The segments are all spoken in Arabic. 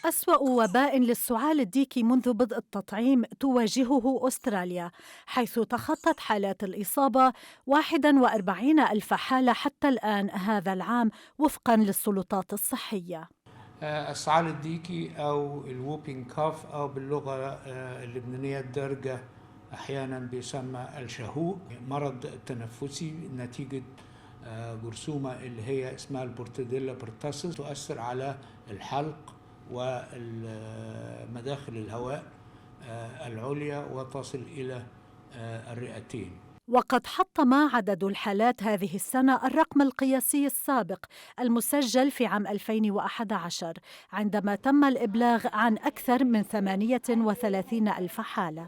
أسوأ وباء للسعال الديكي منذ بدء التطعيم تواجهه أستراليا، حيث تخطت حالات الإصابة 41 ألف حالة حتى الآن هذا العام وفقاً للسلطات الصحية. السعال الديكي أو الووبينج كاف أو باللغة اللبنانية الدارجة أحيانا بيسمى الشهوء، مرض تنفسي نتيجة جرثومة اللي هي اسمها البورتوديلا برتاسس، تؤثر على الحلق ومداخل الهواء العليا وتصل إلى الرئتين. وقد حطم عدد الحالات هذه السنة الرقم القياسي السابق المسجل في عام 2011 عندما تم الإبلاغ عن أكثر من 38 ألف حالة.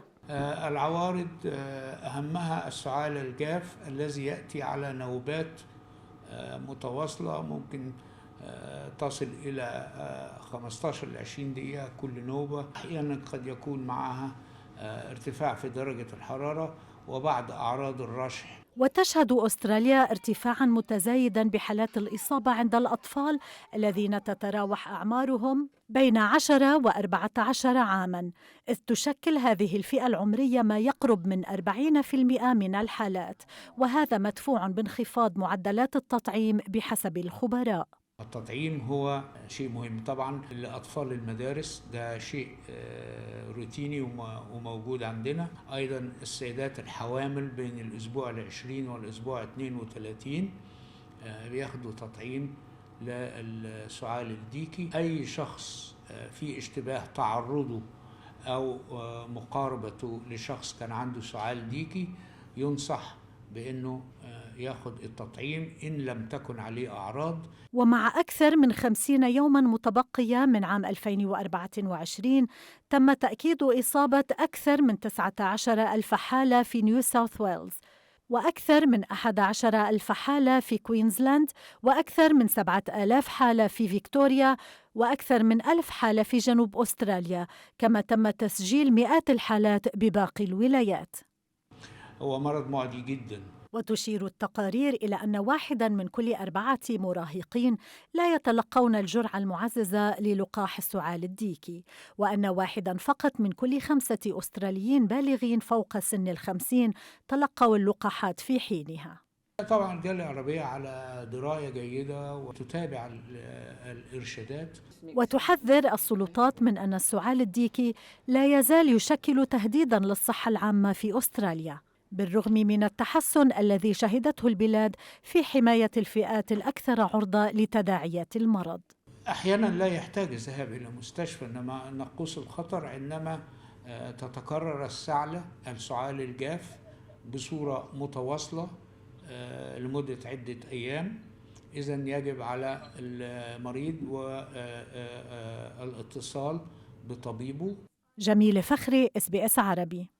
العوارض أهمها السعال الجاف الذي يأتي على نوبات متواصلة، ممكن تصل إلى 15 ل 20 دقيقة كل نوبة. أحيانا قد يكون معها ارتفاع في درجة الحرارة وبعض أعراض الرشح. وتشهد أستراليا ارتفاعاً متزايداً بحالات الإصابة عند الأطفال الذين تتراوح أعمارهم بين 10 و14 عاماً، إذ تشكل هذه الفئة العمرية ما يقرب من 40% من الحالات، وهذا مدفوع بانخفاض معدلات التطعيم بحسب الخبراء. التطعيم هو شيء مهم طبعا لأطفال المدارس، ده شيء روتيني وموجود عندنا. أيضا السيدات الحوامل بين الأسبوع 20 والأسبوع 32 بياخدوا تطعيم للسعال الديكي. أي شخص في اشتباه تعرضه أو مقاربته لشخص كان عنده سعال ديكي ينصح بأنه ياخد التطعيم إن لم تكن عليه أعراض. ومع أكثر من 50 يوماً متبقية من عام 2024 تم تأكيد إصابة أكثر من 19 ألف حالة في نيو ساوث ويلز، وأكثر من 11 ألف حالة في كوينزلاند، وأكثر من 7,000 حالة في فيكتوريا، وأكثر من 1,000 حالة في جنوب أستراليا، كما تم تسجيل مئات الحالات بباقي الولايات. هو مرض معدي جدا. وتشير التقارير إلى أن واحداً من كل 4 مراهقين لا يتلقون الجرعة المعززة للقاح السعال الديكي، وأن واحداً فقط من كل 5 أستراليين بالغين فوق سن 50 تلقوا اللقاحات في حينها. طبعا الجالية العربية على دراية جيدة وتتابع الإرشادات. وتحذر السلطات من أن السعال الديكي لا يزال يشكل تهديداً للصحة العامة في أستراليا، بالرغم من التحسن الذي شهدته البلاد في حماية الفئات الأكثر عرضة لتداعيات المرض. أحيانا لا يحتاج الذهاب إلى مستشفى، إنما نقوص الخطر عندما تتكرر السعال الجاف بصورة متواصلة لمدة عدة أيام. إذن يجب على المريض والاتصال بطبيبه. جميلة فخري، SBS عربي.